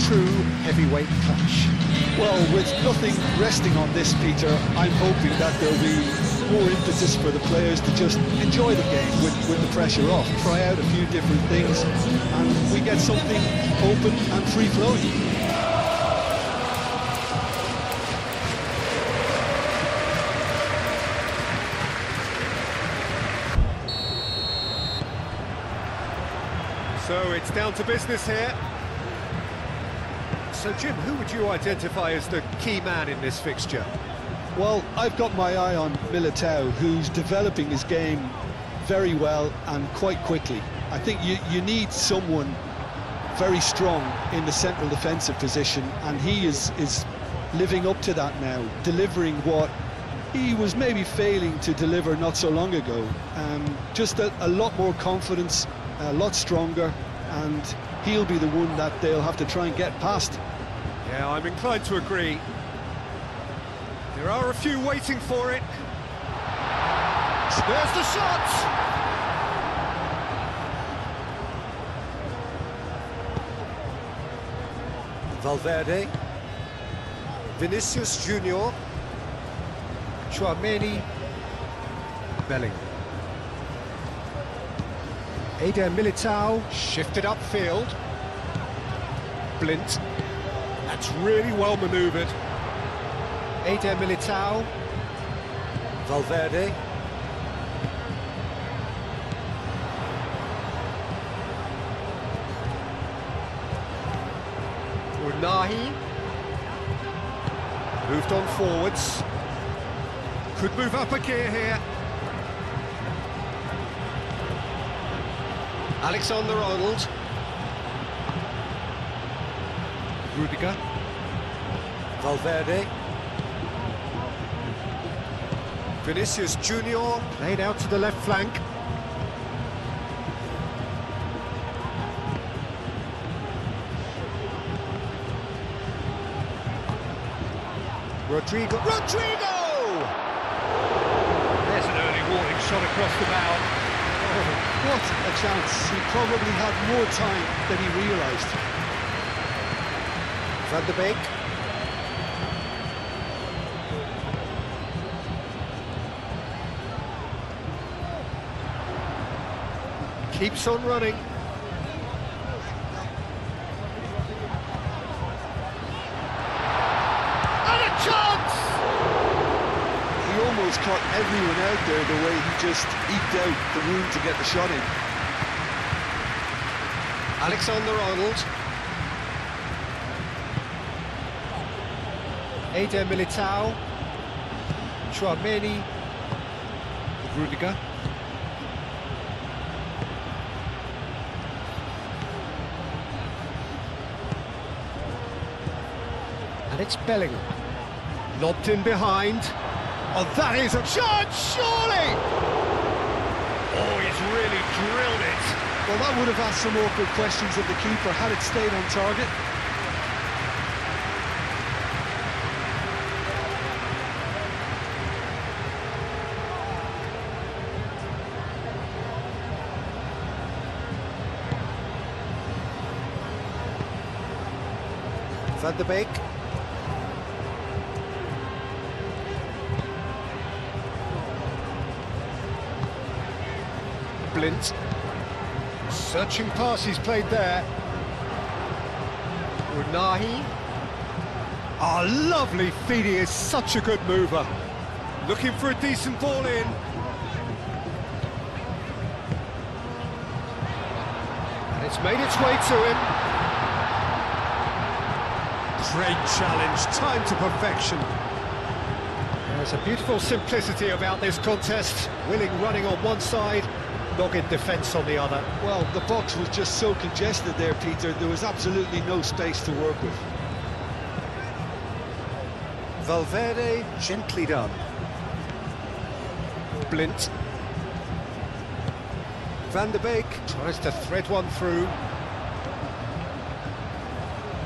true heavyweight clash. Well, with nothing resting on this, Peter, I'm hoping that there'll be more impetus for the players to just enjoy the game with the pressure off, try out a few different things, and we get something open and free-flowing. So it's down to business here. So Jim, who would you identify as the key man in this fixture? Well, I've got my eye on Militao, who's developing his game very well and quite quickly. I think you need someone very strong in the central defensive position, and he is living up to that now, delivering what he was maybe failing to deliver not so long ago. Just a lot more confidence, a lot stronger, and he'll be the one that they'll have to try and get past. Yeah, I'm inclined to agree. There are a few waiting for it. There's the shot! Valverde, Vinicius Junior, Chouameni, Bellingham. Eder Militao, shifted upfield. Blint, that's really well manoeuvred. Eder Militao, Valverde. Unahi, moved on forwards. Could move up a gear here. Alexander-Arnold. Rudiger. Valverde. Vinicius Junior, laid out to the left flank. Rodrigo! There's an early warning shot across the bow. Oh, what a chance. He probably had more time than he realised. Van de Beek. Keeps on running. And a chance! He almost caught everyone out there the way he just eked out the room to get the shot in. Alexander-Arnold. Eder Militao. Chouameni. Rudiger. And it's Bellingham. Lobbed in behind. Oh, that is a chance, surely! Oh, he's really drilled it. Well, that would have asked some awkward questions of the keeper had it stayed on target. Van de Beek. Blint. Searching pass he's played there. Unahi. Oh, lovely feed, he is such a good mover. Looking for a decent ball in. And it's made its way to him. Great challenge, time to perfection. There's a beautiful simplicity about this contest. Willing running on one side, dogged defence on the other. Well, the box was just so congested there, Peter, there was absolutely no space to work with. Valverde, gently done. Blint. Van de Beek tries to thread one through.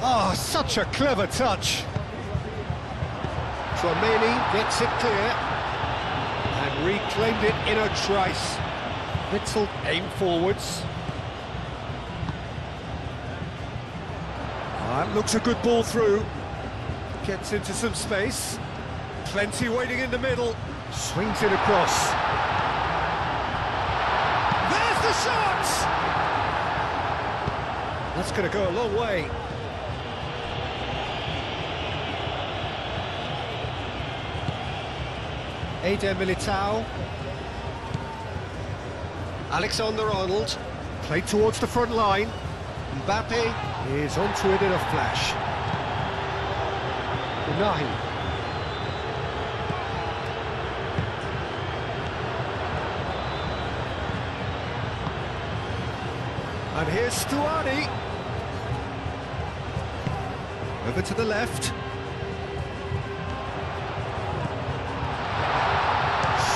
Oh, such a clever touch. Chouameni gets it clear and reclaimed it in a trice. Witzel aim forwards. That looks a good ball through. Gets into some space. Plenty waiting in the middle. Swings it across. There's the shot! That's going to go a long way. Militao. Alexander-Arnold. Played towards the front line. Mbappe is onto it in a flash. Unahi. And here's Stuani. Over to the left.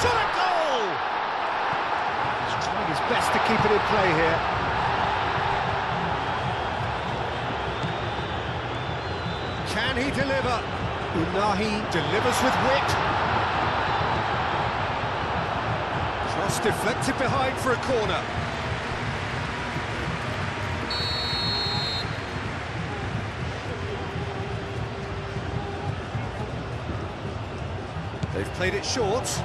Shot at goal! He's trying his best to keep it in play here. Can he deliver? Unahi delivers with wit. Cross deflected behind for a corner. They've played it short.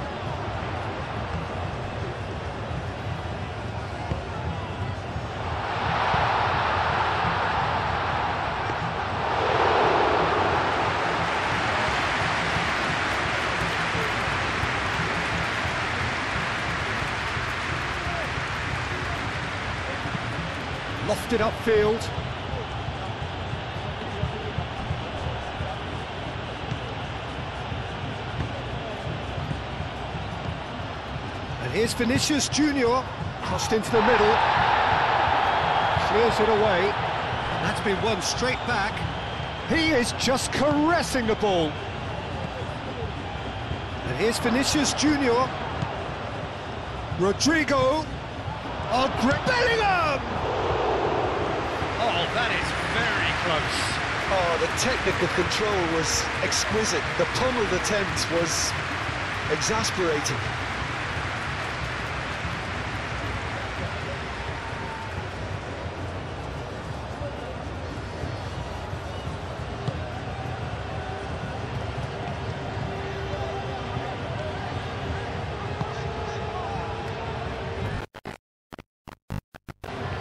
Lofted upfield. And here's Vinicius Junior, crossed into the middle, clears it away, and that's been won straight back. He is just caressing the ball. And here's Vinicius Junior, Rodrigo, oh, great Bellingham! Oh, that is very close. Oh, the technical control was exquisite. The pummeled attempt was exasperating.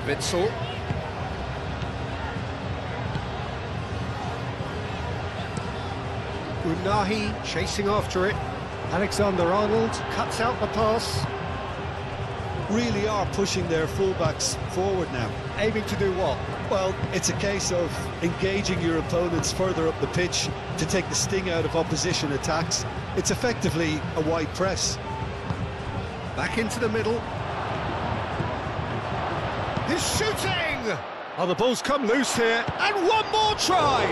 Witsel. Unahi chasing after it. Alexander-Arnold cuts out the pass. Really are pushing their fullbacks forward now. Aiming to do what? Well, it's a case of engaging your opponents further up the pitch to take the sting out of opposition attacks. It's effectively a wide press. Back into the middle. He's shooting! Oh, the ball's come loose here, and one more try!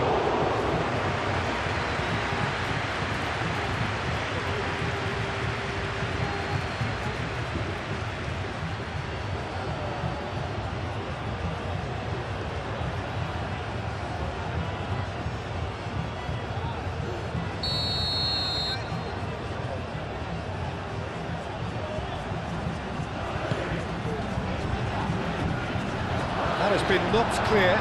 That has been knocked clear.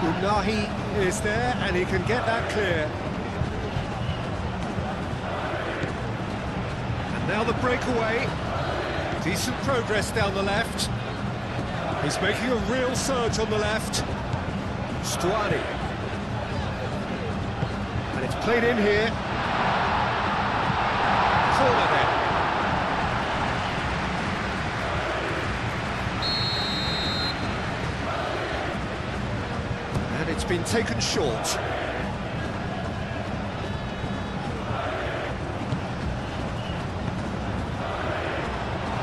Unahi is there, and he can get that clear. And now the breakaway. Decent progress down the left. He's making a real surge on the left. Stuani. And it's played in here. Corner there. And it's been taken short.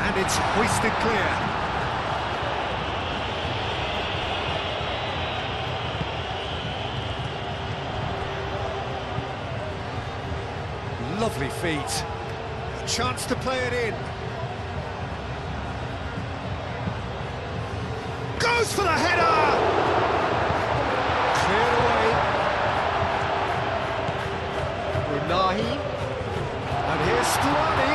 And it's hoisted clear. Lovely feet. A chance to play it in. Goes for the header! Cleared away. Unahi. And here's Stuani.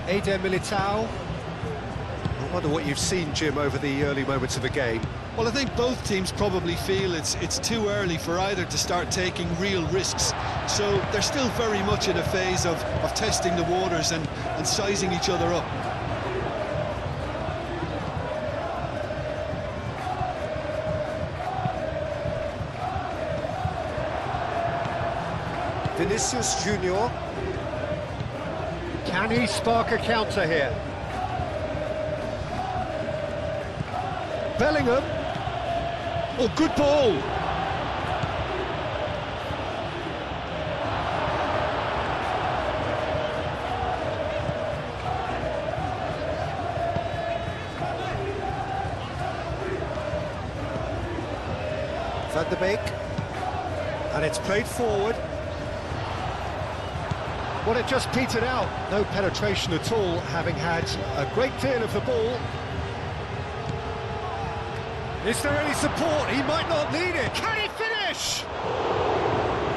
Militao. I wonder what you've seen, Jim, over the early moments of the game. Well, I think both teams probably feel it's too early for either to start taking real risks. So they're still very much in a phase of testing the waters and sizing each other up. Vinicius Junior. Can he spark a counter here? Bellingham. Oh, good ball. Van der Beek. And it's played forward. Well, it just petered out. No penetration at all, having had a great deal of the ball. Is there any support? He might not need it. Can he finish?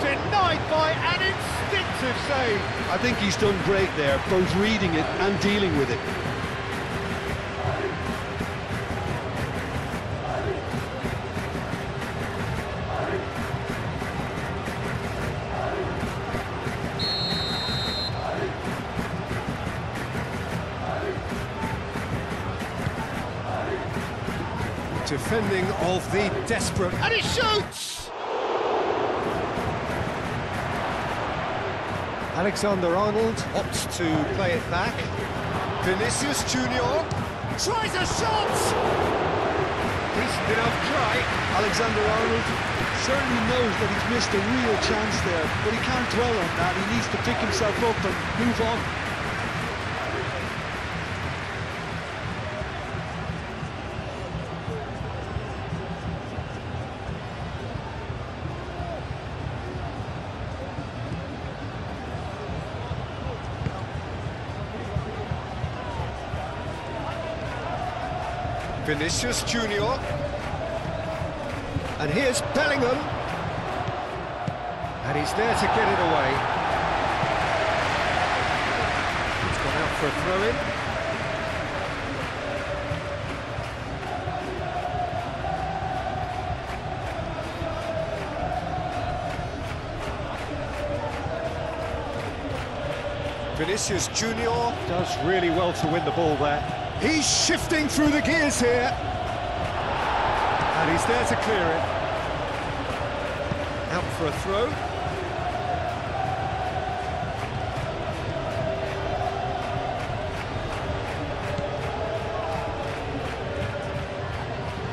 Denied by an instinctive save. I think he's done great there, both reading it and dealing with it. Defending of the desperate, and he shoots! Alexander-Arnold opts to play it back. Vinicius Junior tries a shot! Decent enough try. Alexander-Arnold certainly knows that he's missed a real chance there, but he can't dwell on that. He needs to pick himself up and move on. Vinicius Junior. And here's Bellingham. And he's there to get it away. He's gone out for a throw-in. Vinicius Junior does really well to win the ball there. He's shifting through the gears here. And he's there to clear it. Out for a throw.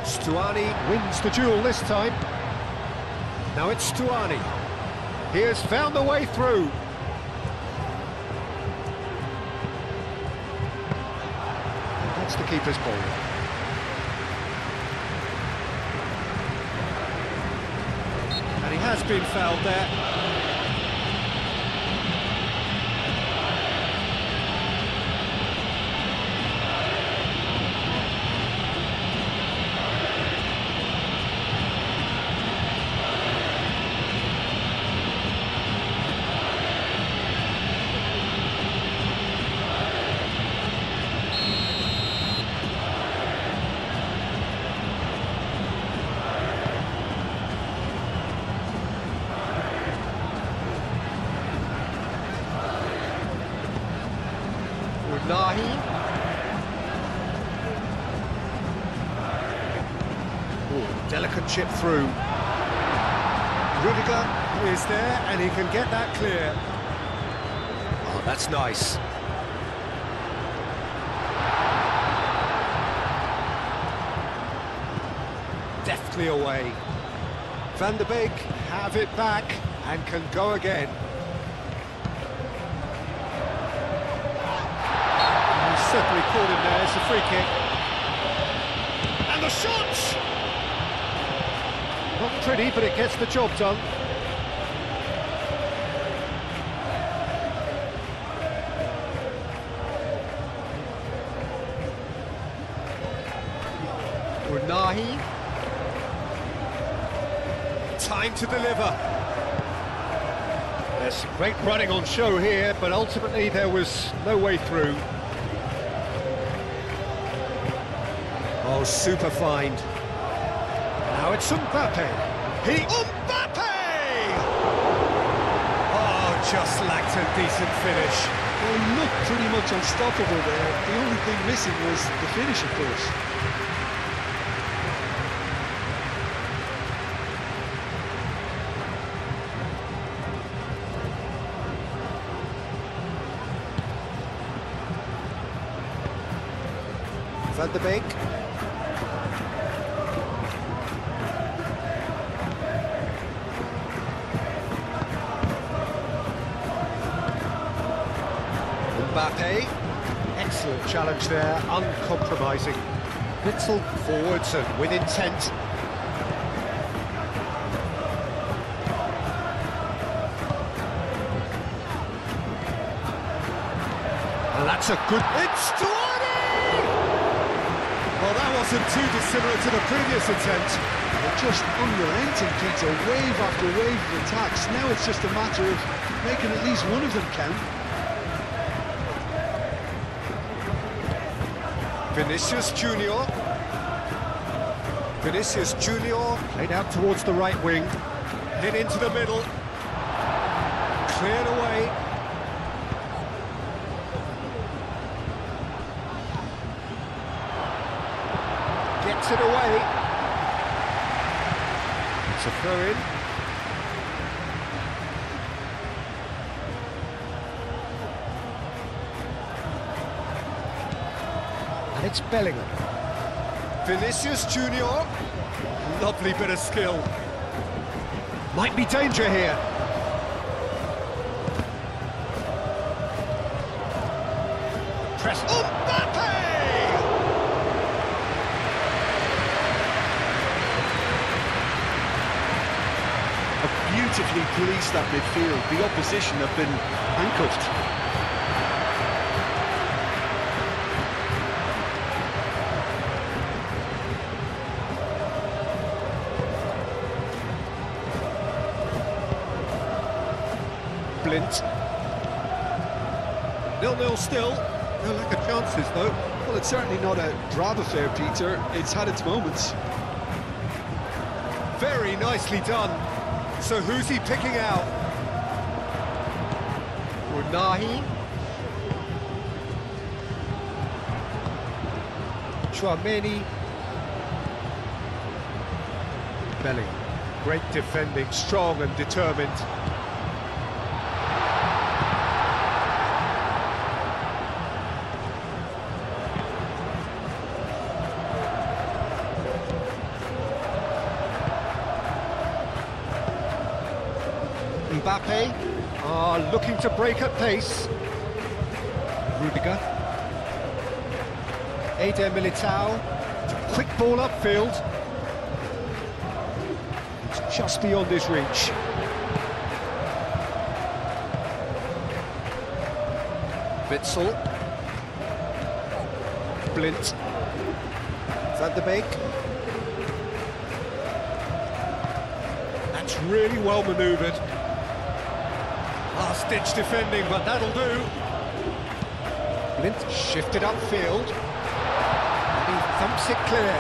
Stuani wins the duel this time. Now it's Stuani. He has found the way through. That's the keeper's ball. And he has been fouled there. Nahi. Ooh, delicate chip through. Rudiger is there and he can get that clear. Oh, that's nice. Deftly away. Van der Beek have it back and can go again. Certainly caught him there, it's a free kick. And the shot! Not pretty, but it gets the job done. Unahi. Time to deliver. There's some great running on show here, but ultimately there was no way through. Oh, super find. Now it's Mbappe. Mbappe! Oh, just lacked a decent finish. Well, he looked pretty much unstoppable there. The only thing missing was the finish, of course. Van de Beek. Mbappe. Excellent challenge there, uncompromising. Witsel forwards and with intent. And that's a good... It's 20! Well, that wasn't too dissimilar to the previous attempt. They're just unrelenting, Peter, wave after wave of attacks. Now it's just a matter of making at least one of them count. Vinicius Junior. Vinicius Junior played out towards the right wing. Hit into the middle. Cleared away. Gets it away. It's a throw-in. And it's Bellingham. Vinicius Junior. Lovely bit of skill. Might be danger here. Press. Mbappe! Beautifully policed that midfield. The opposition have been handcuffed. Blint. 0-0 still. No lack of chances, though. Well, it's certainly not a drab affair, Peter. It's had its moments. Very nicely done. So who's he picking out? Unahi. Chouameni. Bellingham. Great defending, strong and determined. Mbappe, looking to break at pace. Rudiger. Eder Militao. Quick ball upfield. It's just beyond his reach. Witsel. Blint. Van de Beek. That's really well manoeuvred. Last-ditch defending, but that'll do. Blint shifted upfield. And he thumps it clear.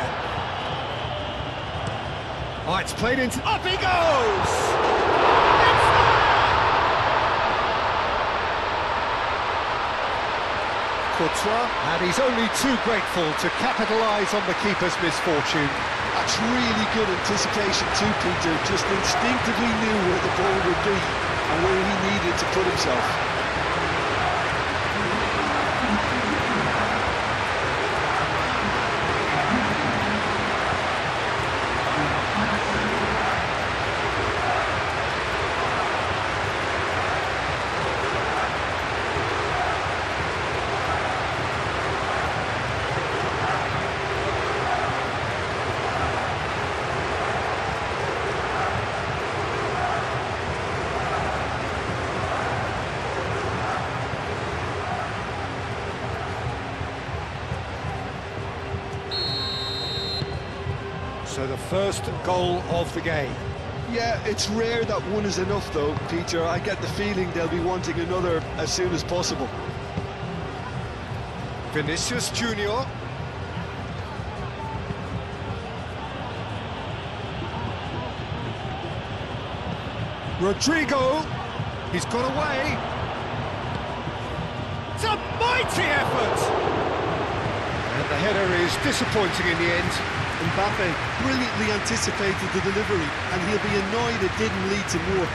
Oh, it's played into... Up he goes! It's there! Courtois, and he's only too grateful to capitalise on the keeper's misfortune. That's really good anticipation too, Peter. Just instinctively knew where the ball would be and where he needed to put himself. So the first goal of the game. Yeah, it's rare that one is enough though, Peter. I get the feeling they'll be wanting another as soon as possible. Vinicius Junior. Rodrigo, he's got away. It's a mighty effort! And the header is disappointing in the end. Mbappe brilliantly anticipated the delivery, and he'll be annoyed it didn't lead to more.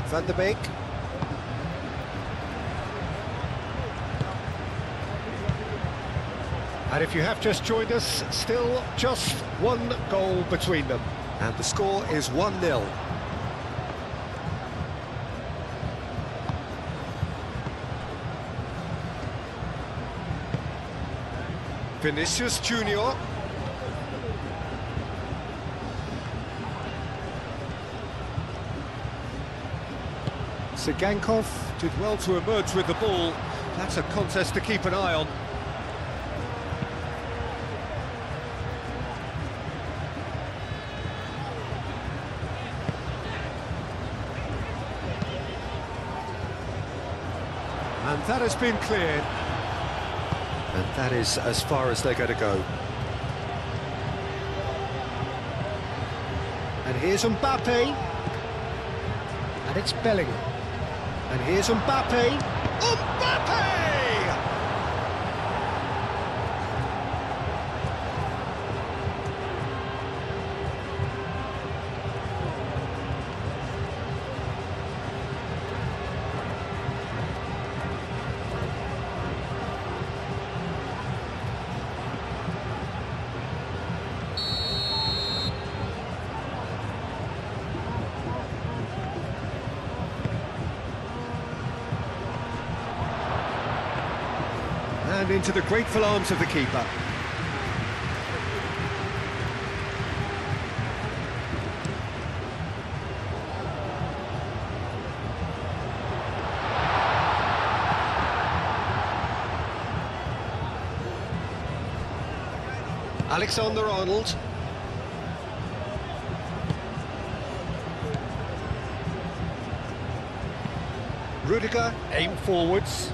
Van der Beek. And if you have just joined us, still just one goal between them. And the score is 1-0. Vinicius Junior. Sigankov did well to emerge with the ball. That's a contest to keep an eye on. And that has been cleared. And that is as far as they're going to go. And here's Mbappe. And it's Bellingham. And here's Mbappe. Mbappe! And into the grateful arms of the keeper. Alexander-Arnold. Rudiger, aim forwards.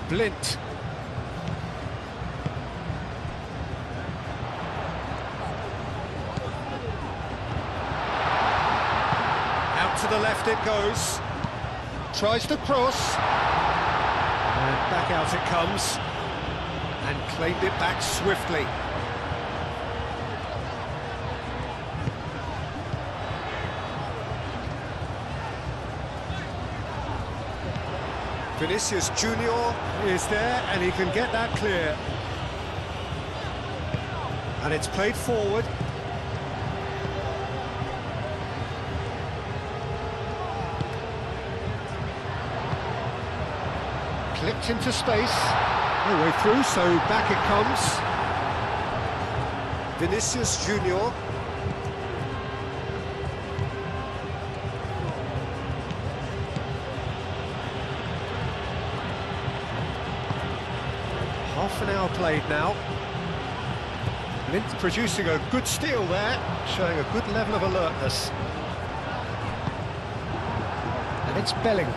Blint. Out to the left it goes. Tries to cross. And back out it comes. And claimed it back swiftly. Vinicius Junior is there, and he can get that clear. And it's played forward. Clipped into space. No way through, so back it comes. Vinicius Junior. Half an hour played now. Blint producing a good steal there, showing a good level of alertness. And it's Bellingham.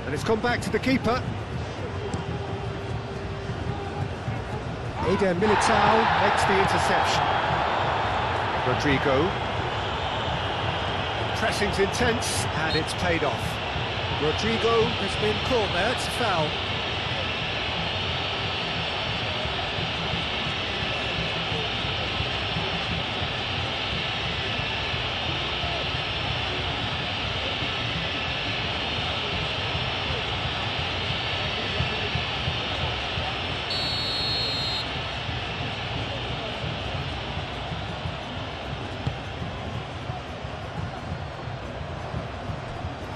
And it's gone back to the keeper. Eder Militao makes the interception. Rodrigo. Pressing's intense, and it's paid off. Rodrigo has been caught there, it's a foul.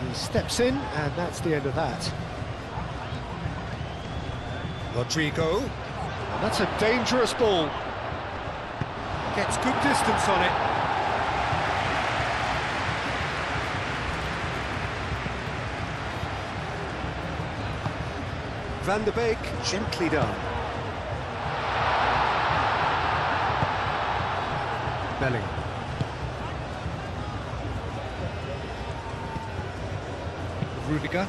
He steps in, and that's the end of that. Rodrigo, and that's a dangerous ball. Gets good distance on it. Van der Beek, gently done. Bellingham. Rudiger.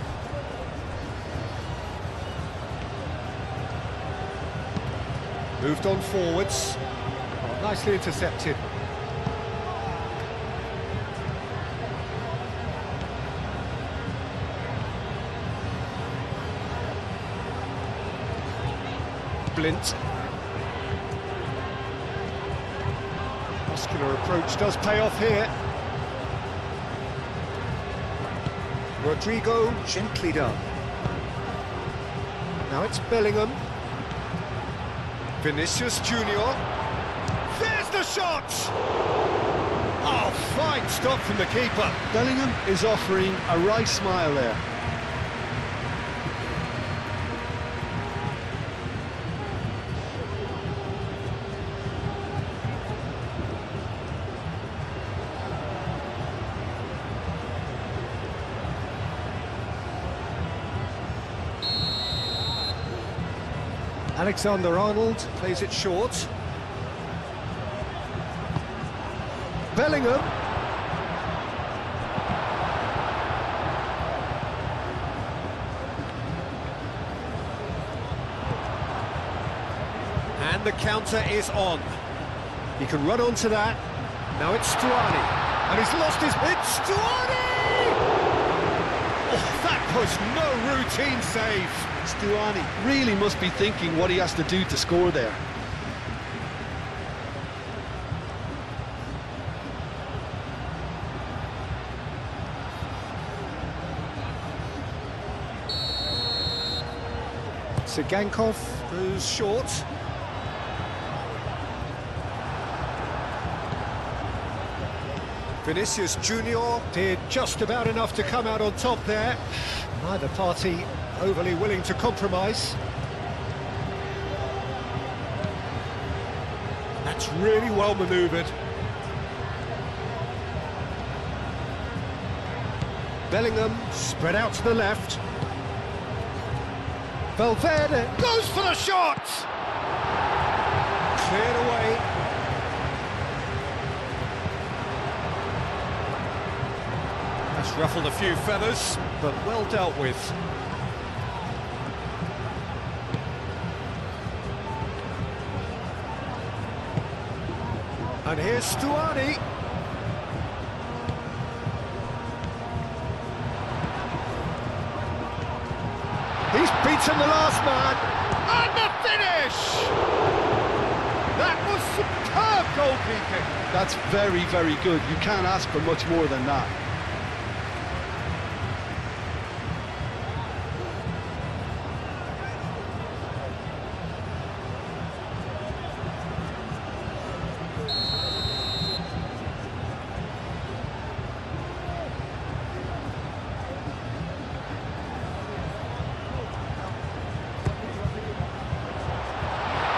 Moved on forwards. Oh, nicely intercepted. Blint. Muscular approach does pay off here. Rodrigo, gently done. Now it's Bellingham. Vinicius Junior. There's the shot! Oh, fine stop from the keeper. Bellingham is offering a wry smile there. Alexander-Arnold plays it short. Bellingham. And the counter is on. He can run onto that. Now it's Stuani. And he's lost his... It's Stuani! Oh, that was no routine save. Stuani really must be thinking what he has to do to score there. Sigankov goes short. Vinicius Junior did just about enough to come out on top there. Neither party overly willing to compromise. That's really well manoeuvred. Bellingham spread out to the left. Valverde goes for the shot! Cleared away. That's ruffled a few feathers, but well dealt with. And here's Stuani. He's beaten the last man. And the finish! That was superb goalkeeping. That's very, very good. You can't ask for much more than that.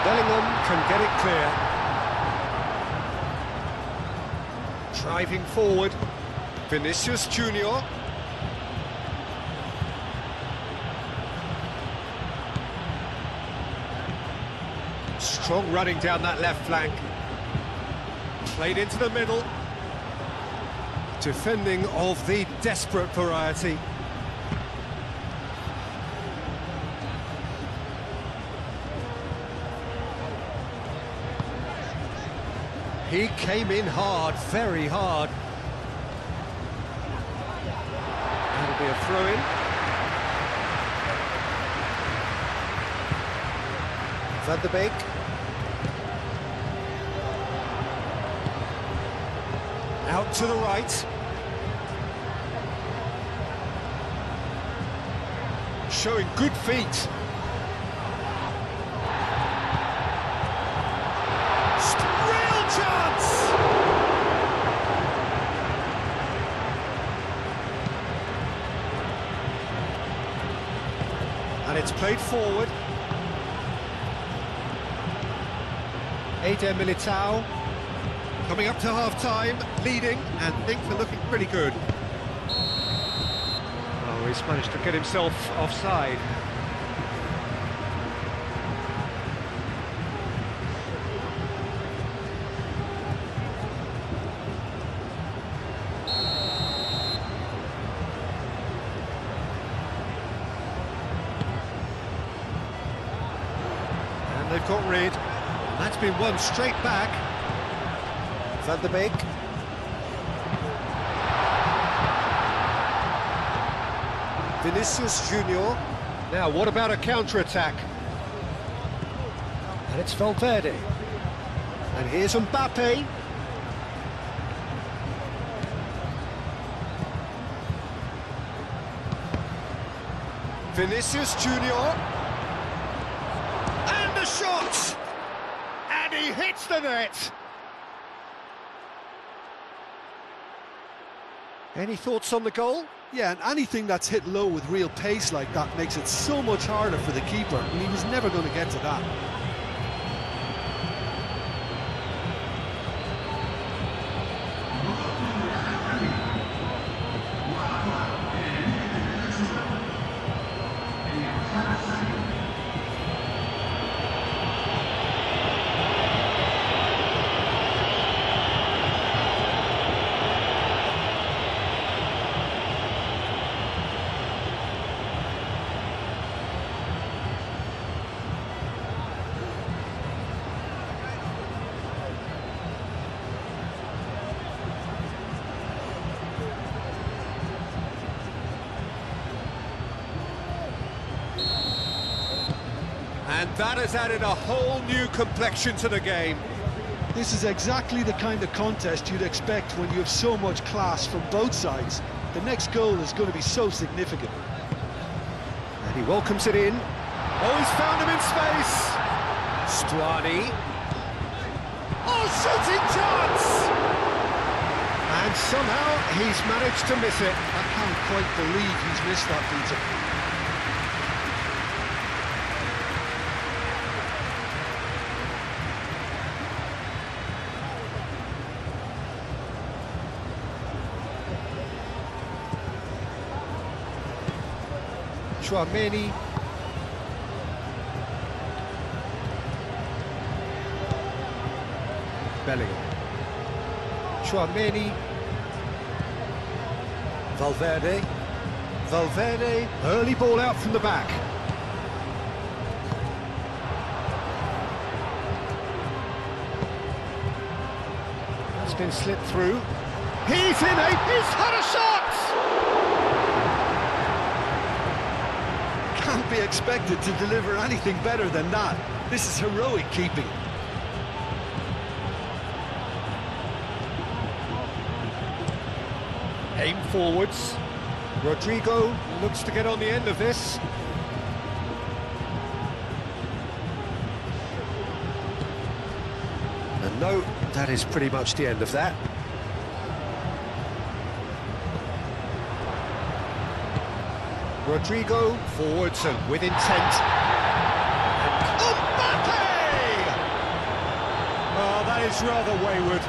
Bellingham can get it clear. Driving forward, Vinicius Junior. Strong running down that left flank. Played into the middle. Defending of the desperate variety. He came in hard, very hard. That'll be a throw-in. Van der Beek. Out to the right. Showing good feet. And it's played forward. Eder Militao. Coming up to half-time, leading, and things are looking pretty good. Oh, he's managed to get himself offside. And they've got rid. That's been one straight back. Van der Beek. Vinicius Junior. Now, what about a counter-attack? And it's Valverde. And here's Mbappe. Vinicius Junior. And the shot! And he hits the net! Any thoughts on the goal? Yeah, and anything that's hit low with real pace like that makes it so much harder for the keeper, and he was never going to get to that. And that has added a whole new complexion to the game. This is exactly the kind of contest you'd expect when you have so much class from both sides. The next goal is going to be so significant. And he welcomes it in. Oh, he's found him in space. Stuani. Oh, shooting chance! And somehow he's managed to miss it. I can't quite believe he's missed that, Peter. Chouameni. Bellingham. Chouameni. Valverde. Valverde. Early ball out from the back. That's been slipped through. He's had a shot! Can't be expected to deliver anything better than that. This is heroic keeping. Aim forwards. Rodrigo looks to get on the end of this. And no, that is pretty much the end of that. Rodrigo forwards and with intent. And Mbappe! Oh, that is rather wayward.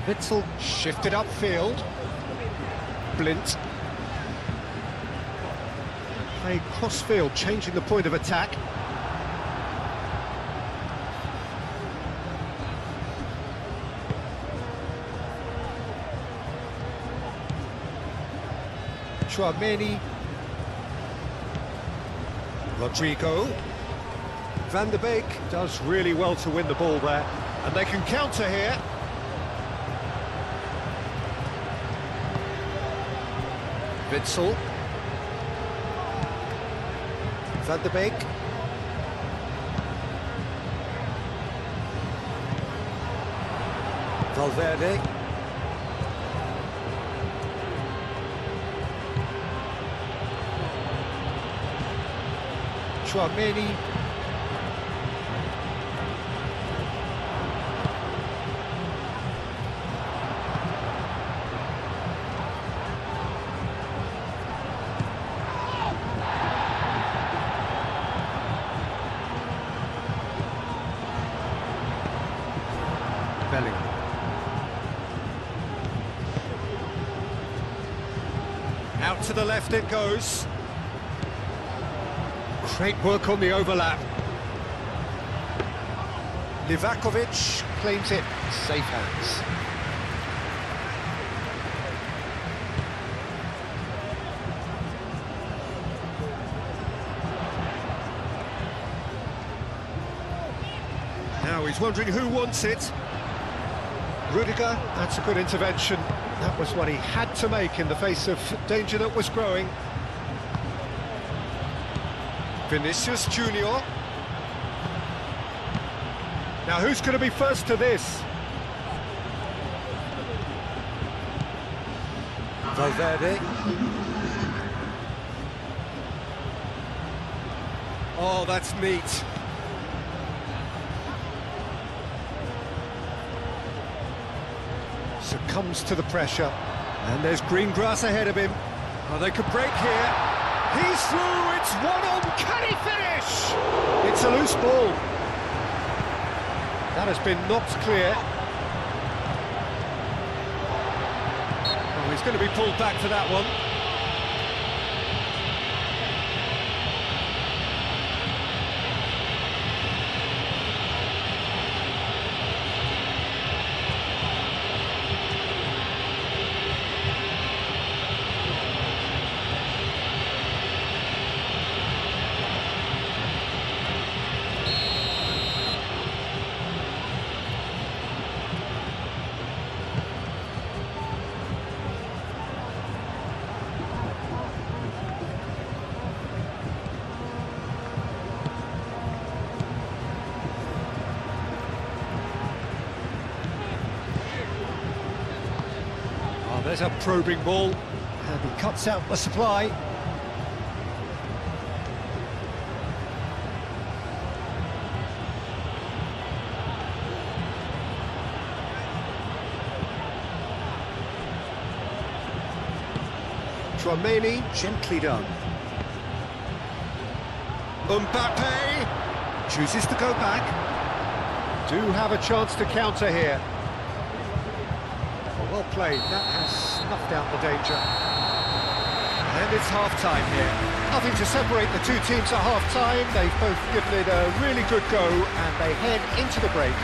Witzel shifted upfield. Blint. Played cross-field, changing the point of attack. Chouameni. Rodrigo. Van der Beek does really well to win the ball there. And they can counter here. Witzel. Van der Beek. Valverde. Chouameni. Bellingham. Out to the left it goes. Great work on the overlap. Livakovic claims it. Safe hands. Now he's wondering who wants it. Rudiger, that's a good intervention. That was what he had to make in the face of danger that was growing. Vinicius Junior. Now who's going to be first to this? Valverde. Oh, that's neat. Succumbs to the pressure, and there's green grass ahead of him. Oh, they could break here. He's through, it's 1-on, can he finish? It's a loose ball. That has been knocked clear. Oh, he's going to be pulled back for that one. There's a probing ball, and he cuts out the supply. Chouameni, gently done. Mbappe chooses to go back. Do have a chance to counter here. Well played, that has snuffed out the danger. And it's half-time here. Nothing to separate the two teams at half-time. They've both given it a really good go, and they head into the break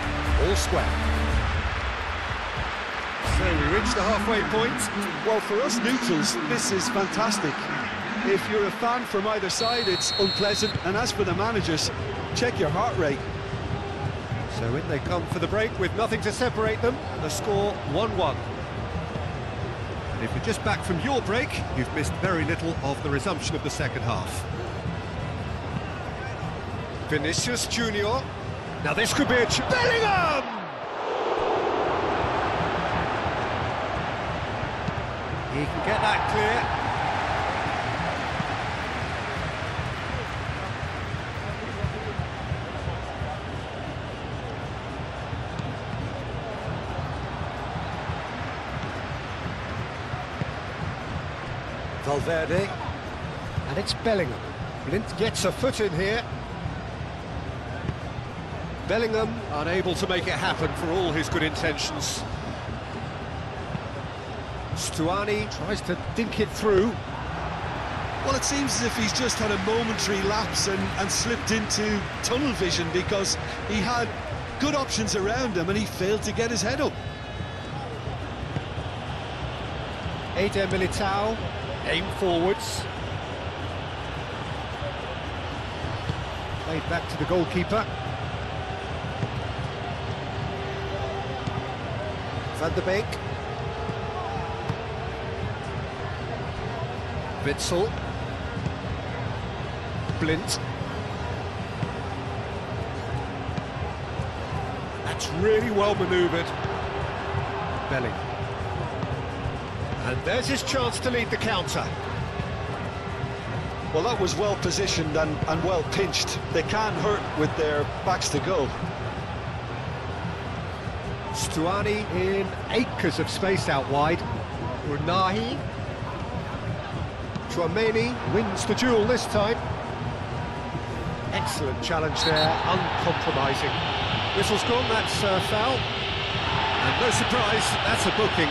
all square. So we reach the halfway point. Well, for us neutrals, this is fantastic. If you're a fan from either side, it's unpleasant. And as for the managers, check your heart rate. So in they come for the break with nothing to separate them. The score 1-1. And if you're just back from your break, you've missed very little of the resumption of the second half. Vinicius Junior. Now this could be a... Bellingham! He can get that clear. Valverde, and it's Bellingham. Blind gets a foot in here. Bellingham unable to make it happen for all his good intentions. Stuani tries to dink it through. Well, it seems as if he's just had a momentary lapse and slipped into tunnel vision, because he had good options around him and he failed to get his head up. Eder Militao. Aim forwards. Played back to the goalkeeper. Van der Beek. Witsel. Blind. That's really well manoeuvred. Bellingham. And there's his chance to lead the counter. Well, that was well positioned and well pinched. They can't hurt with their backs to goal. Stuani in acres of space out wide. Unahi. Chouameni wins the duel this time. Excellent challenge there, uncompromising. Whistle's gone, that's a foul. And no surprise, that's a booking.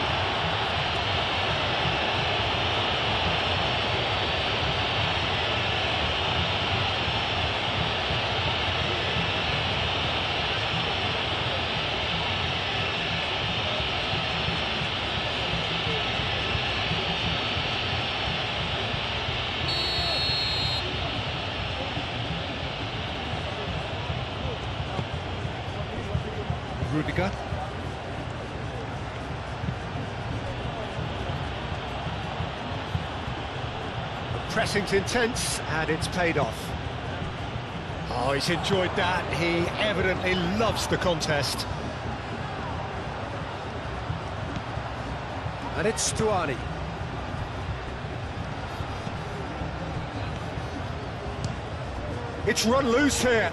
Rudiger. The pressing's intense and it's paid off. Oh, he's enjoyed that. He evidently loves the contest. And it's Stuani. It's run loose here.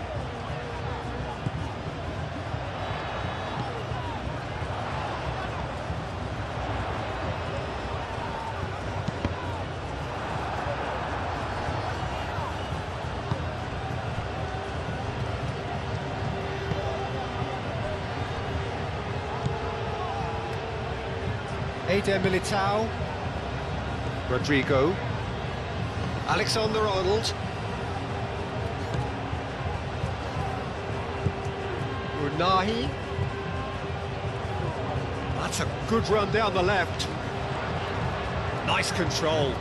Eder Militao, Rodrigo, Alexander-Arnold, Unahi. That's a good run down the left. Nice control.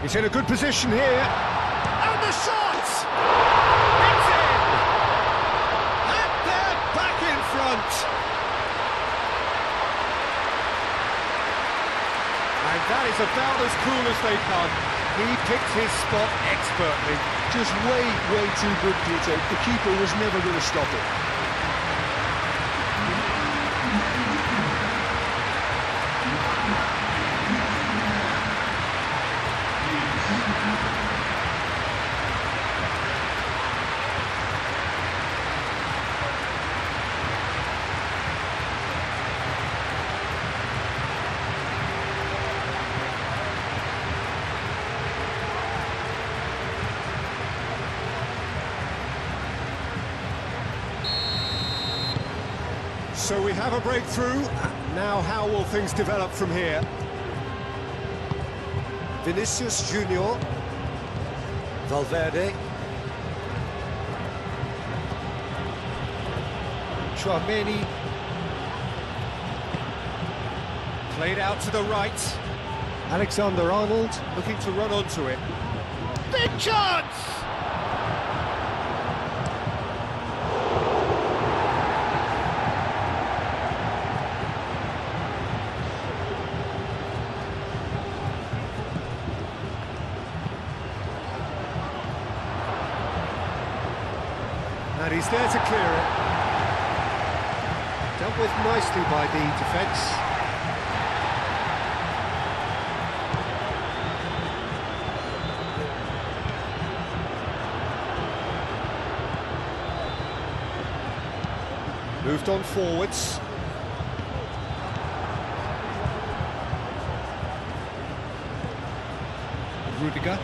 He's in a good position here. And the shot! And that is about as cool as they come. He picked his spot expertly. Just way too good, Peter. The keeper was never going to stop it. So we have a breakthrough. Now how will things develop from here? Vinicius Junior. Valverde. Chouameni. Played out to the right. Alexander-Arnold looking to run onto it. Big chance! And he's there to clear it. Dealt with nicely by the defence. Moved on forwards. Rudiger.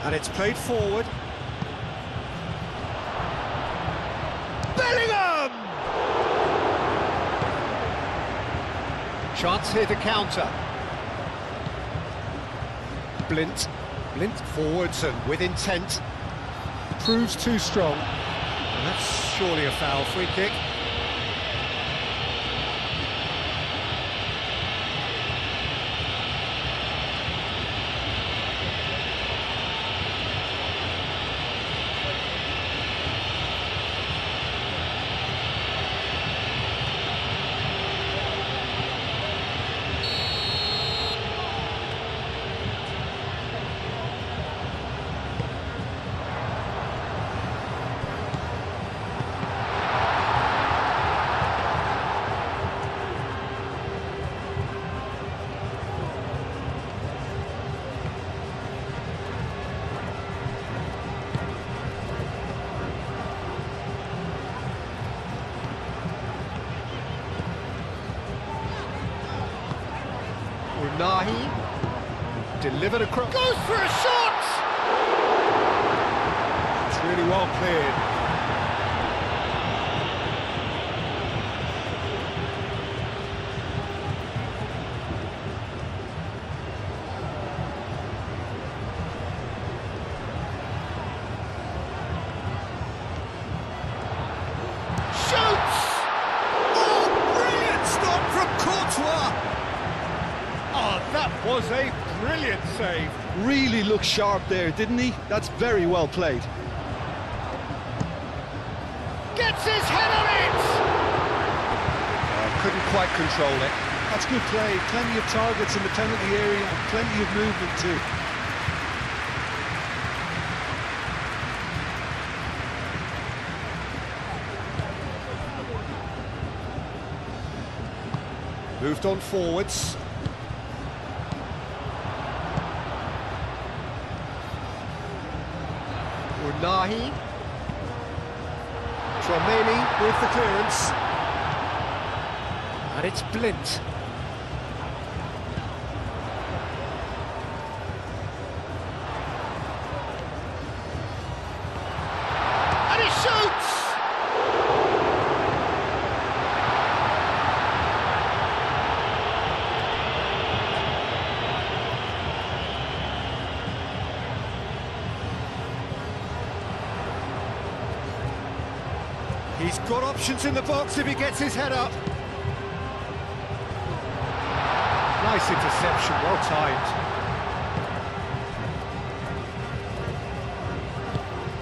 And it's played forward. Bellingham! Chance here to counter. Blint forwards and with intent. Proves too strong. And that's surely a foul. Free kick. Delivered across. Goes for a shot! It's really well cleared. Shoots! Oh, brilliant stop from Courtois! Oh, that was a brilliant save. Really looked sharp there, didn't he? That's very well played. Gets his head on it! Couldn't quite control it. That's good play. Plenty of targets in the penalty area and plenty of movement too. Moved on forwards. Unahi. Trameli with the clearance. And it's Blint. And he shoots! He's got options in the box if he gets his head up. Nice interception, well timed.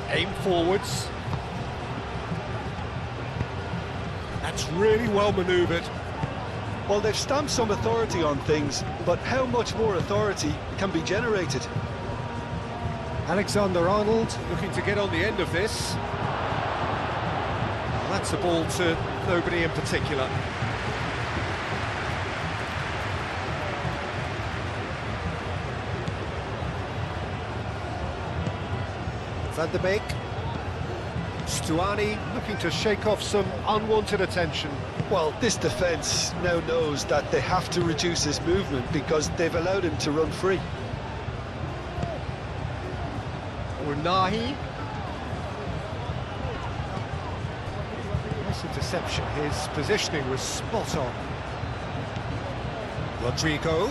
Aim forwards. That's really well manoeuvred. Well, they've stamped some authority on things, but how much more authority can be generated? Alexander-Arnold looking to get on the end of this. That's a ball to nobody in particular. Van der Beek. Stuani looking to shake off some unwanted attention. Well, this defence now knows that they have to reduce his movement because they've allowed him to run free. Unahi. Nice interception. His positioning was spot on. Rodrigo.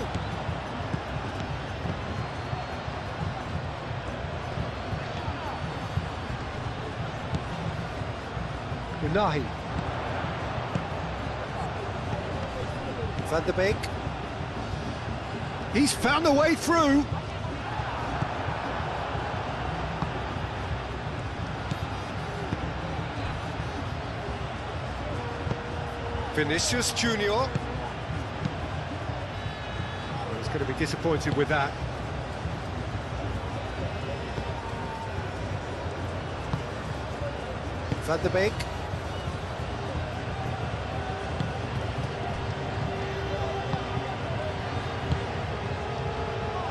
Unahi. Van der Beek. He's found a way through. Vinicius Junior. Well, he's going to be disappointed with that. Van der Beek.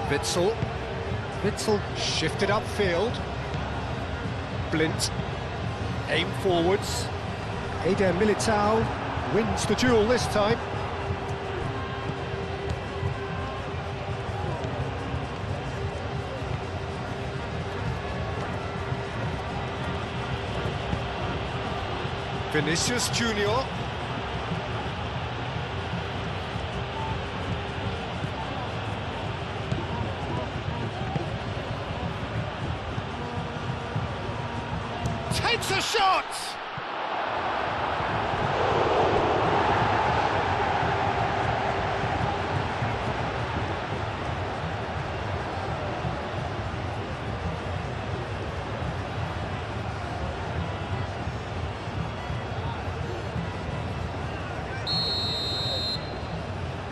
Witsel. Witsel shifted upfield. Blint. Aim forwards. Eder Militao wins the duel this time. Vinicius Junior. Takes a shot!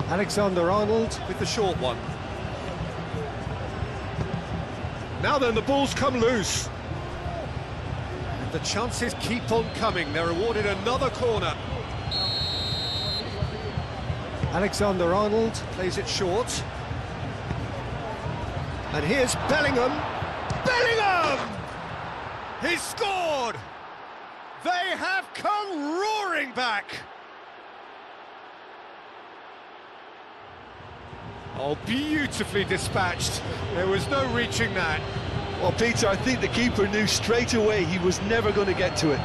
Alexander-Arnold with the short one. Now then, the ball's come loose. And the chances keep on coming. They're awarded another corner. Alexander-Arnold plays it short. And here's Bellingham. Bellingham! He's scored! They have come roaring back. Oh, beautifully dispatched. There was no reaching that. Well, Peter, I think the keeper knew straight away he was never going to get to it.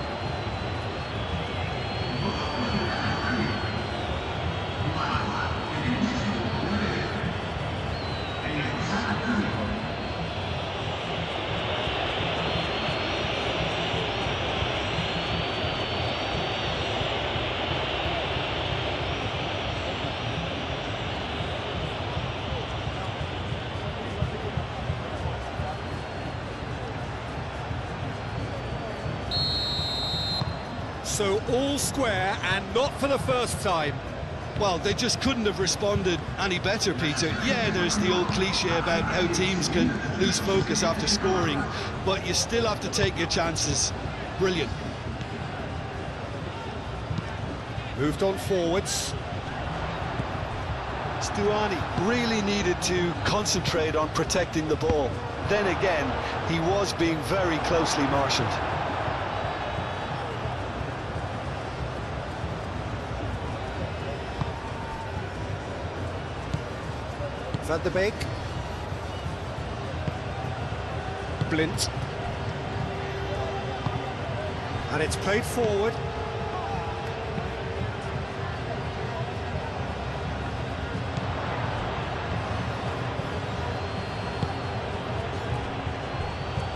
So all square, and not for the first time. Well, they just couldn't have responded any better, Peter. Yeah, there's the old cliche about how teams can lose focus after scoring, but you still have to take your chances. Brilliant. Moved on forwards. Stuani really needed to concentrate on protecting the ball. Then again, he was being very closely marshalled. Van de Beek. Blint. And it's played forward.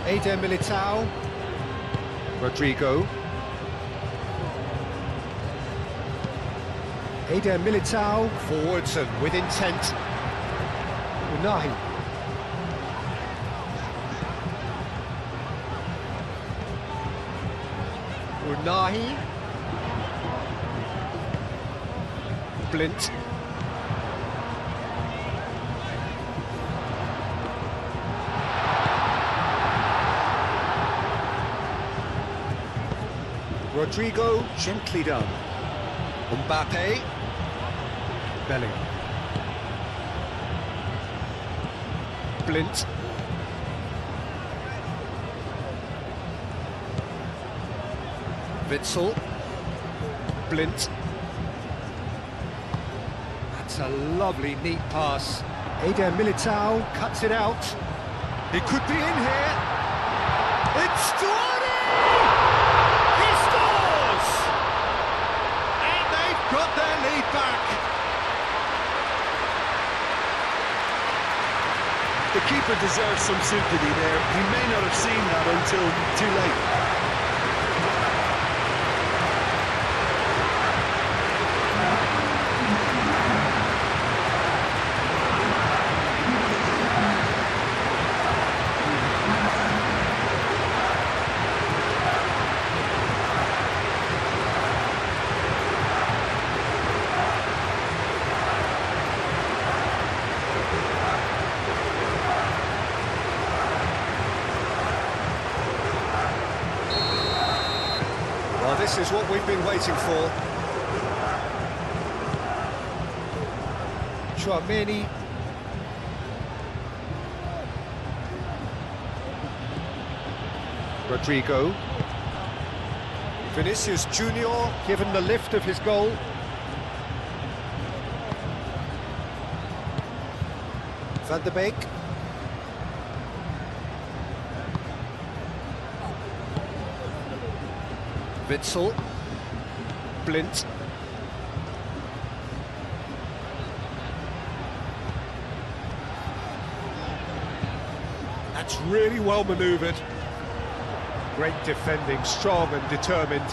Eder Militao. Rodrigo. Eder Militao. Forwards and with intent. Unahi. Unahi. Blint. Rodrigo, gently done. Mbappe. Bellingham. Blint. Witsel. Blint. That's a lovely, neat pass. Eder Militao cuts it out. It could be in here. It's Stuani! He scores! And they've got their lead back. The keeper deserves some sympathy there. He may not have seen that until too late. Well, this is what we've been waiting for. Chouameni. Rodrigo. Vinicius Junior given the lift of his goal. Van de Beek. Witsel. Blint. That's really well manoeuvred. Great defending, strong and determined.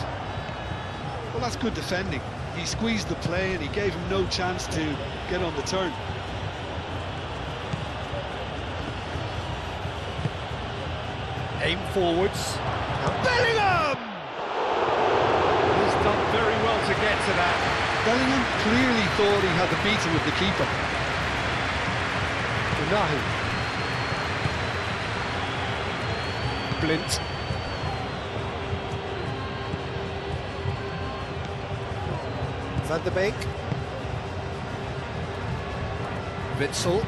Well, that's good defending. He squeezed the play and he gave him no chance to get on the turn. Aim forwards. Bellingham! He's done very well to get to that. Bellingham clearly thought he had the beating of the keeper. Unahi. Blint. Van de Beek. Witsel.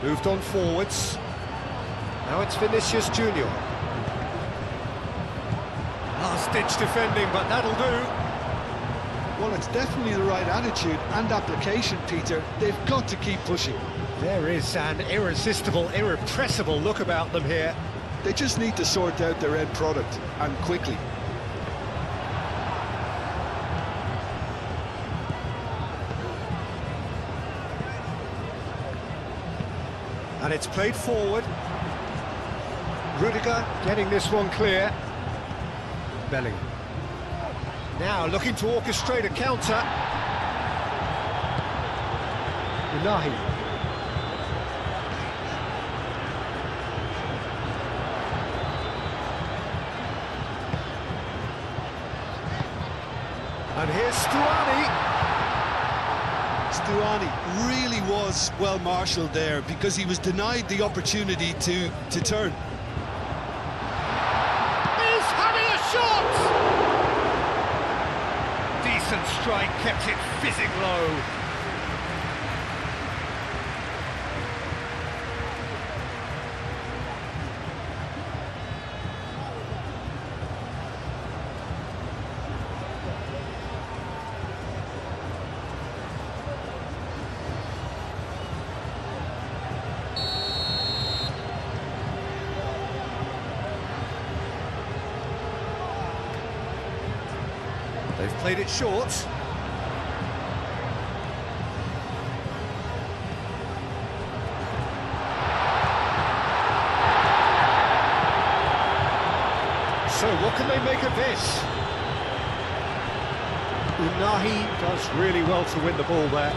Moved on forwards. Now it's Vinicius Junior. Last-ditch defending, but that'll do. Well, it's definitely the right attitude and application, Peter. They've got to keep pushing. There is an irresistible, irrepressible look about them here. They just need to sort out their end product, and quickly. And it's played forward. Rudiger getting this one clear. Bellingham. Now looking to orchestrate a counter. Unahi. And here's Stuani. Stuani really was well marshalled there because he was denied the opportunity to turn. He's having a shot! Decent strike, kept it fizzing low. They've played it short. So what can they make of this? Unahi does really well to win the ball there.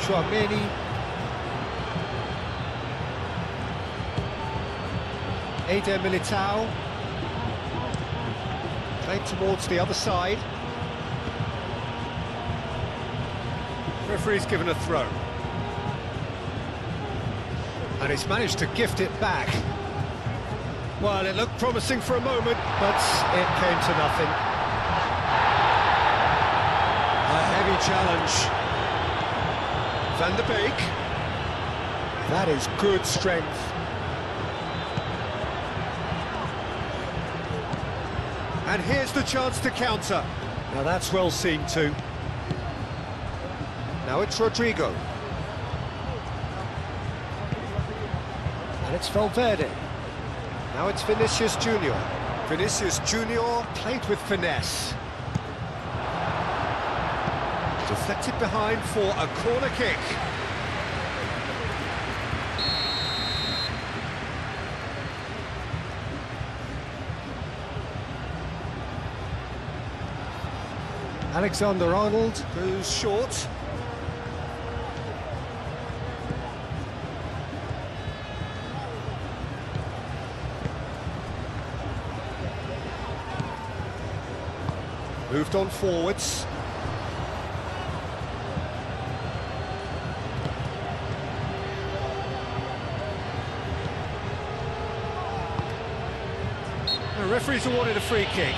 Chouameni. Eder Militao. Played towards the other side. Referee's given a throw. And he's managed to gift it back. Well, it looked promising for a moment, but it came to nothing. A heavy challenge. Van der Beek. That is good strength. And here's the chance to counter. Now that's well seen too. Now it's Rodrigo. And it's Valverde. Now it's Vinicius Junior. Vinicius Junior played with finesse. Deflected behind for a corner kick. Alexander-Arnold goes short. Moved on forwards. The referee's awarded a free kick.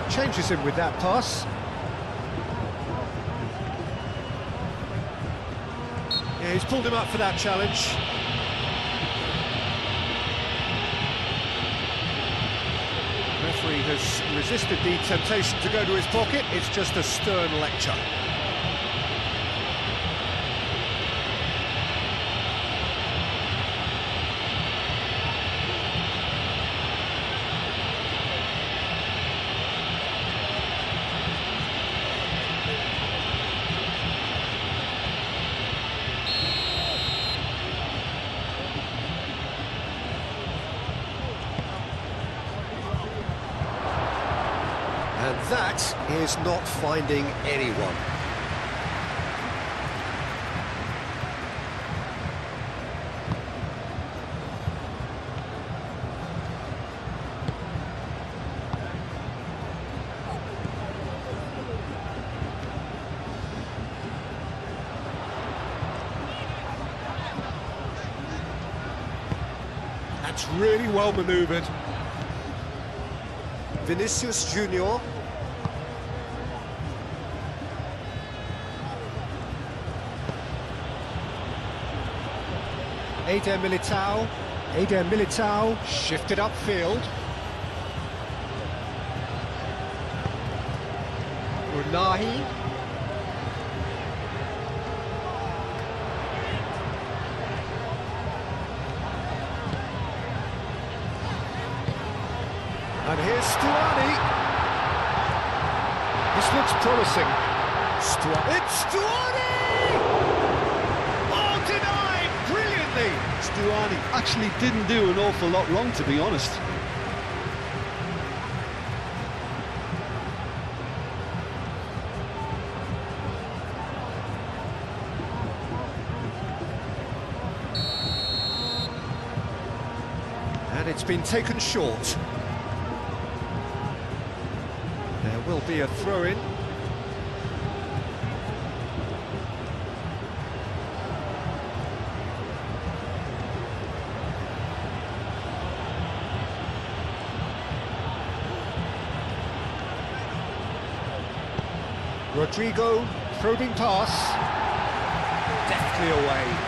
Changes him with that pass. Yeah, he's pulled him up for that challenge. The referee has resisted the temptation to go to his pocket. It's just a stern lecture. And that is not finding anyone. That's really well manoeuvred. Vinicius Junior. Eder Militao. Eder Militao shifted upfield. Unahi. And here's Stuani. This looks promising. It's Stuani! Oh, denied brilliantly! Stuani actually didn't do an awful lot wrong, to be honest. And it's been taken short. There will be a throw-in. Rodrigo, probing pass. Deftly away.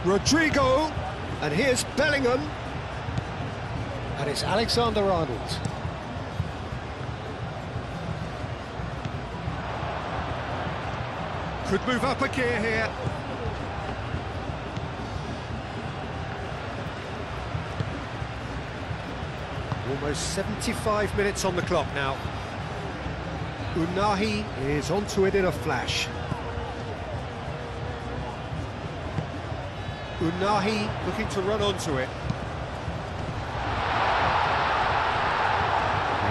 Rodrigo, and here's Bellingham, and it's Alexander-Arnold. Could move up a gear here. Almost 75 minutes on the clock now. Unahi is onto it in a flash. Unahi looking to run onto it.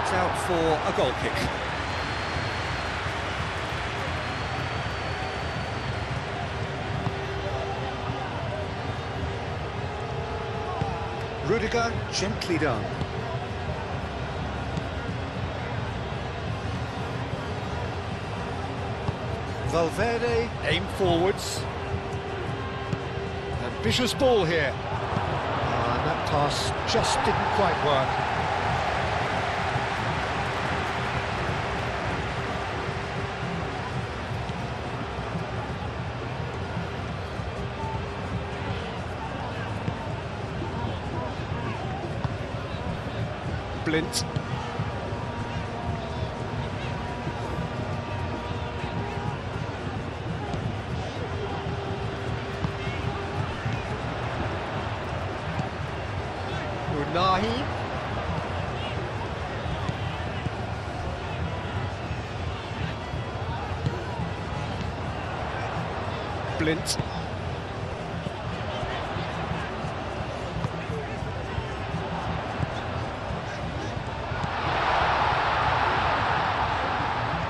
It's out for a goal kick. Rudiger, gently done. Valverde, aim forwards. Ambitious ball here. And that pass just didn't quite work. Blint. Unahi. Blint.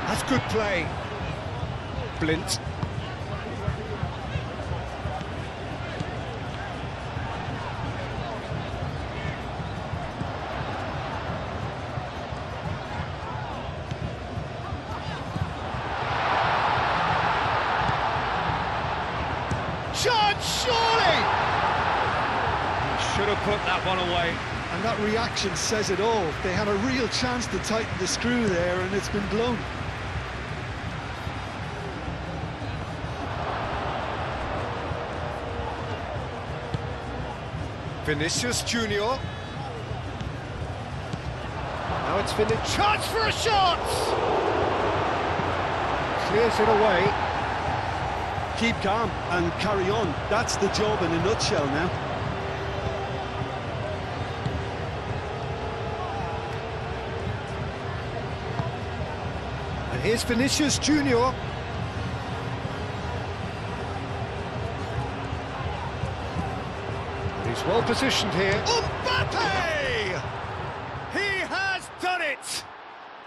That's good play. Blint. Surely! He should have put that one away. And that reaction says it all. They had a real chance to tighten the screw there, and it's been blown. Vinicius Junior. Now it's Vinicius. Chance for a shot! Clears it away. Keep calm and carry on. That's the job in a nutshell now. And here's Vinicius Junior. And he's well positioned here. Mbappe! He has done it!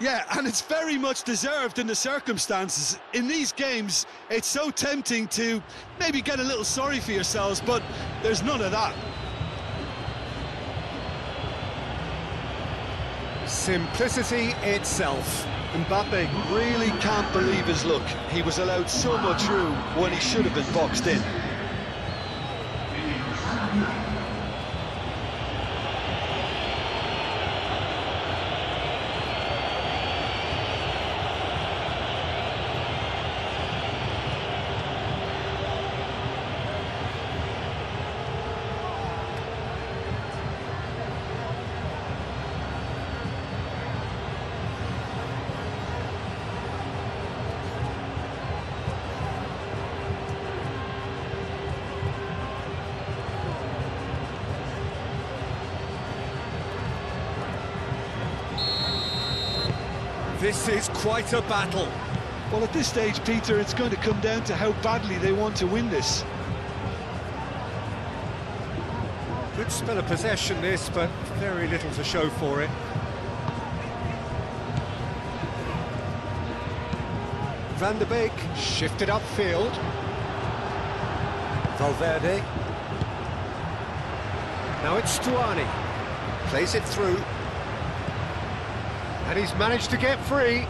Yeah, and it's very much deserved in the circumstances. In these games, it's so tempting to maybe get a little sorry for yourselves, but there's none of that. Simplicity itself. Mbappe really can't believe his luck. He was allowed so much room when he should have been boxed in. This is quite a battle. Well, at this stage, Peter, it's going to come down to how badly they want to win this. Good spell of possession this, but very little to show for it. Van der Beek shifted upfield. Valverde. Now it's Stuani. Plays it through. And he's managed to get free.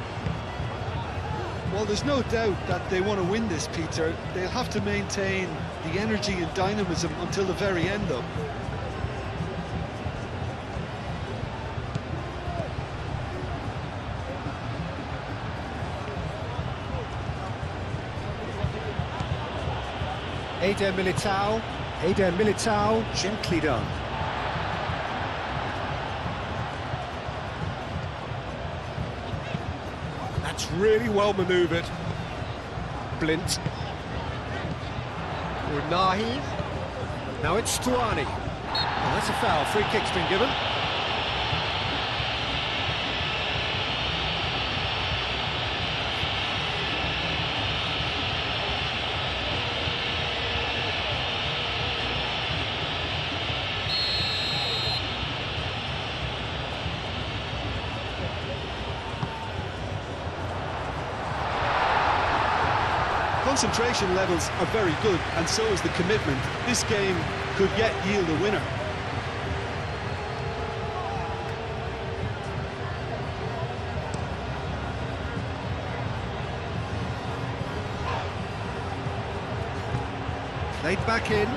Well, there's no doubt that they want to win this, Peter. They'll have to maintain the energy and dynamism until the very end, though. Eder Militao, gently done. That's really well manoeuvred. Blint. Unahi. Now it's Stuani. Oh, that's a foul. Free kick's been given. Concentration levels are very good, and so is the commitment. This game could yet yield a winner. Played back in.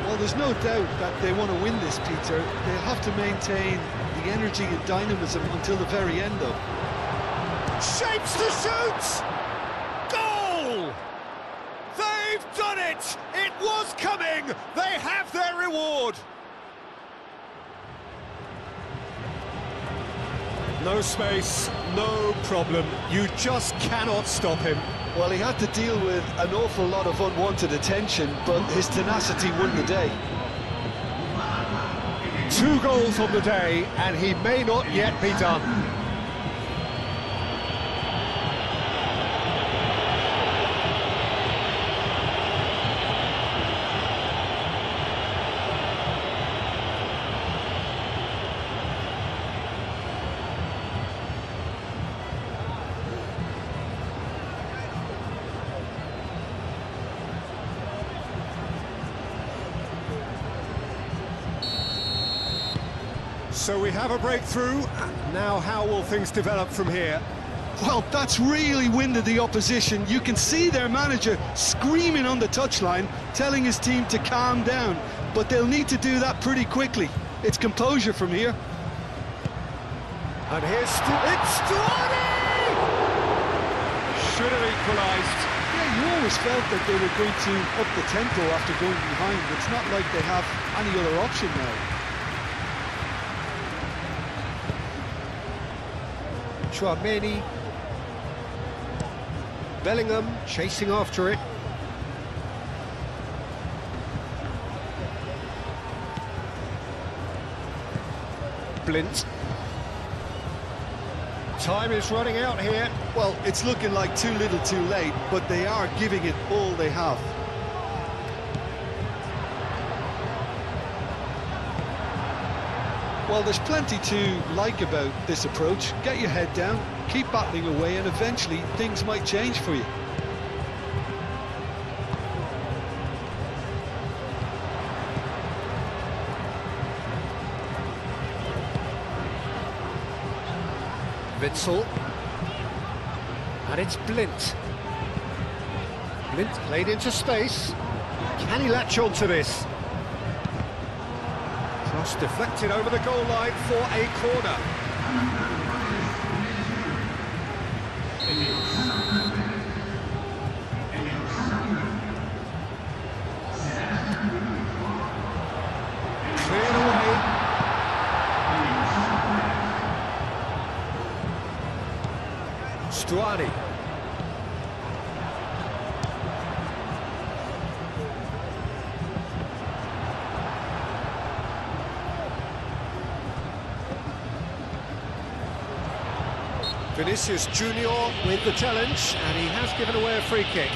Well, there's no doubt that they want to win this, Peter. They'll have to maintain the energy and dynamism until the very end, though. Shapes to shoot! Goal! They've done it! It was coming! They have their reward! No space, no problem. You just cannot stop him. Well, he had to deal with an awful lot of unwanted attention, but his tenacity won the day. 2 goals on the day, and he may not yet be done. So we have a breakthrough. Now how will things develop from here? Well, that's really winded the opposition. You can see their manager screaming on the touchline, telling his team to calm down. But they'll need to do that pretty quickly. It's composure from here. And here's it's Stuani! Should have equalised. Yeah, you always felt that they were going to up the tempo after going behind. It's not like they have any other option now. Chouameni. Bellingham chasing after it. Blint. Time is running out here. Well, it's looking like too little too late, but they are giving it all they have. Well, there's plenty to like about this approach. Get your head down, keep battling away, and eventually things might change for you. Witzel. And it's Blint. Blint played into space. Can he latch on to this? Cross deflected over the goal line for a corner. Cleared away. Stuani. Vinicius Junior with the challenge, and he has given away a free kick.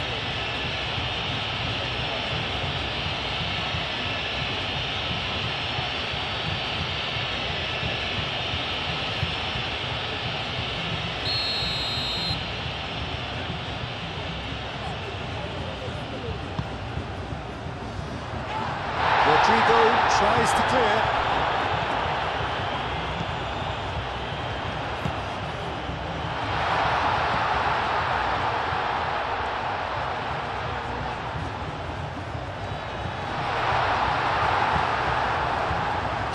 Rodrigo tries to clear.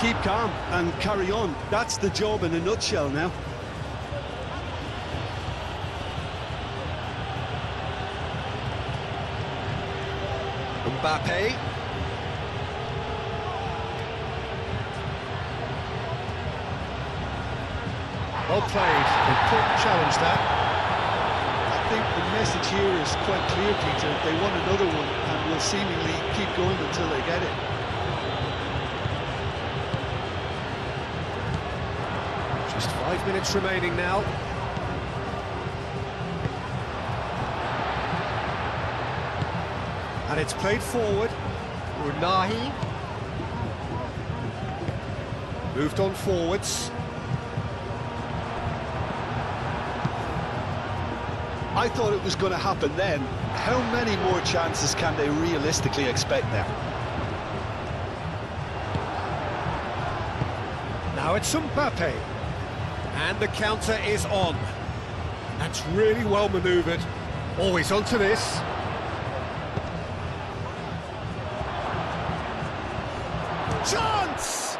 Keep calm and carry on. That's the job in a nutshell now. Mbappe. Well played. Important challenge that. I think the message here is quite clear, Peter. They want another one and will seemingly keep going until they get it. Just 5 minutes remaining now. And it's played forward. Unahi. Moved on forwards. I thought it was going to happen then. How many more chances can they realistically expect now? Now it's Mbappe. And the counter is on. That's really well manoeuvred. Always onto this. Chance!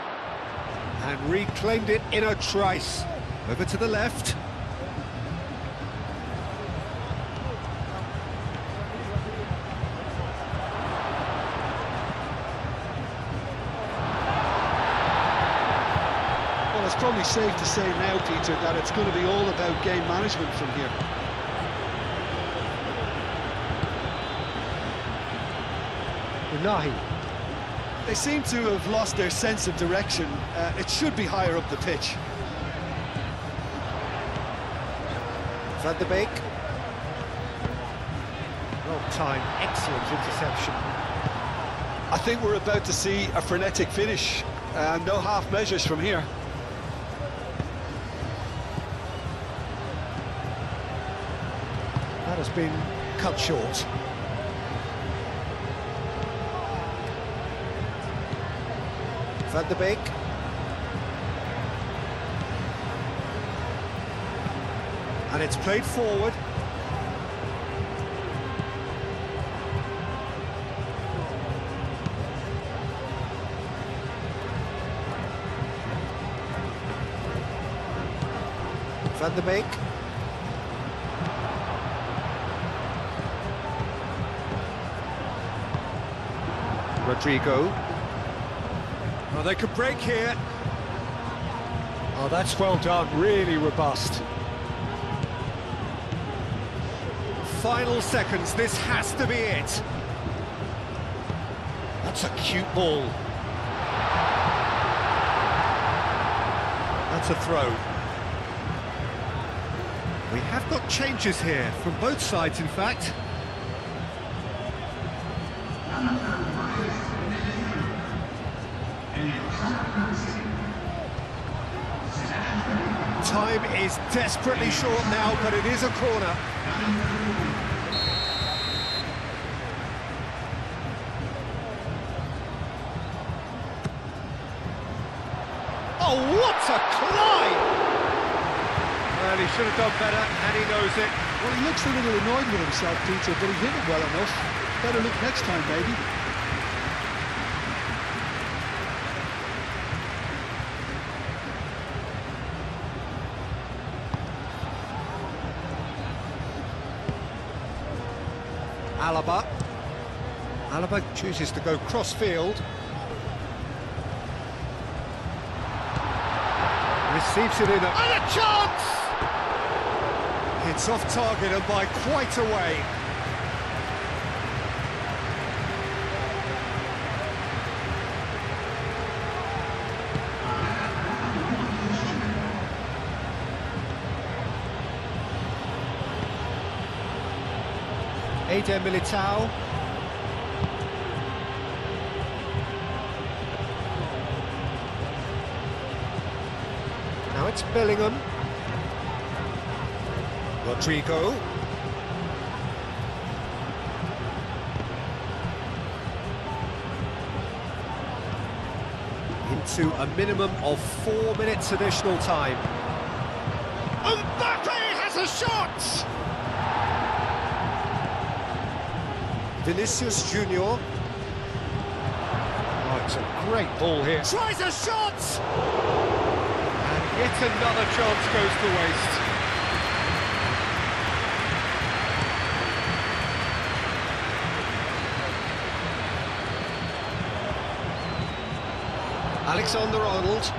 And reclaimed it in a trice. Over to the left. Well, it's probably safe to say now, Peter, that it's going to be all about game management from here. Unahi. They seem to have lost their sense of direction. It should be higher up the pitch. Van de Beek. Well timed, excellent interception. I think we're about to see a frenetic finish. No half measures from here. That has been cut short. Van de Beek. And it's played forward. Van de Beek. Rodrigo. Oh, they could break here. Oh, that's well done, really robust. Final seconds, this has to be it. That's a cute ball. That's a throw. We have got changes here, from both sides in fact. Time is desperately short now, but it is a corner. Oh, what a climb! Well, he should have done better, and he knows it. Well, he looks a little annoyed with himself, Peter, but he hit it well enough. Better look next time, maybe. Alaba chooses to go cross-field. Receives it in and a chance! It's off target and by quite a way. Militao. Now it's Bellingham. Rodrigo. Into a minimum of 4 minutes additional time. Mbappe has a shot! Vinicius Junior. Oh, it's a great ball here. Tries a shot! And yet another chance goes to waste. Alexander-Arnold.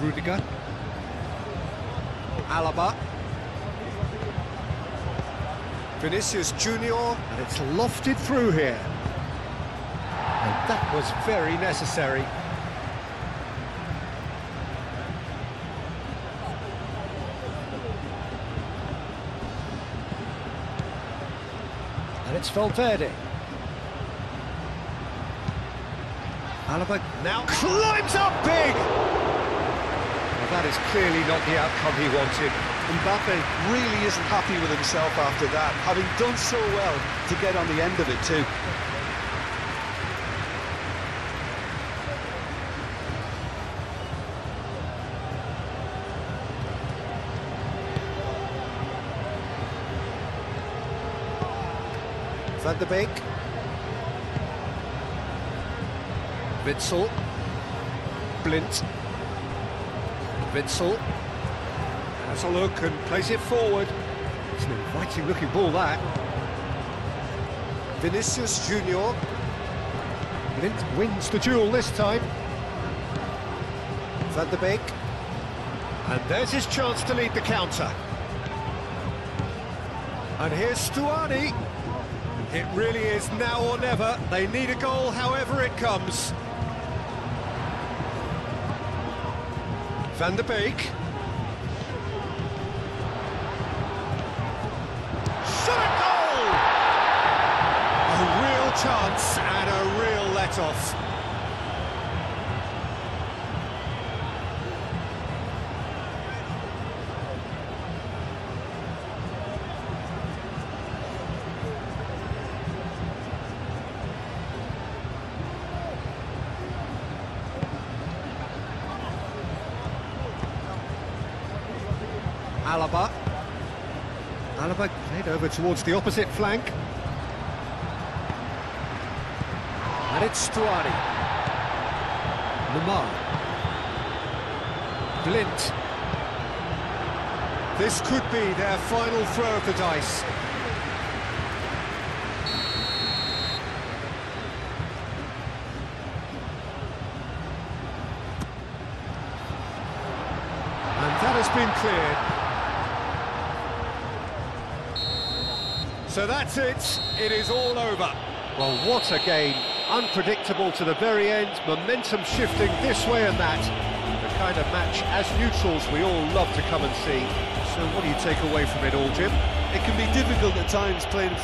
Rudiger. Alaba. Vinicius Junior, and it's lofted through here. And that was very necessary. And it's Valverde. Alaba now climbs up big! Well, that is clearly not the outcome he wanted. Mbappe really isn't happy with himself after that, having done so well to get on the end of it too. Van de Beek. Witsel. Blint. Witsel. Has a look and plays it forward. It's an inviting looking ball, that. Vinicius Junior. Blint wins the duel this time. Van de Beek. And there's his chance to lead the counter. And here's Stuani. It really is now or never. They need a goal however it comes. Van de Beek. Chance and a real let-off. Alaba played over towards the opposite flank. And it's Stuani. Lamar. Blint. This could be their final throw of the dice. And that has been cleared. So that's it. It is all over. Well, what a game. Unpredictable to the very end, momentum shifting this way and that. The kind of match, as neutrals, we all love to come and see. So what do you take away from it all, Jim? It can be difficult at times playing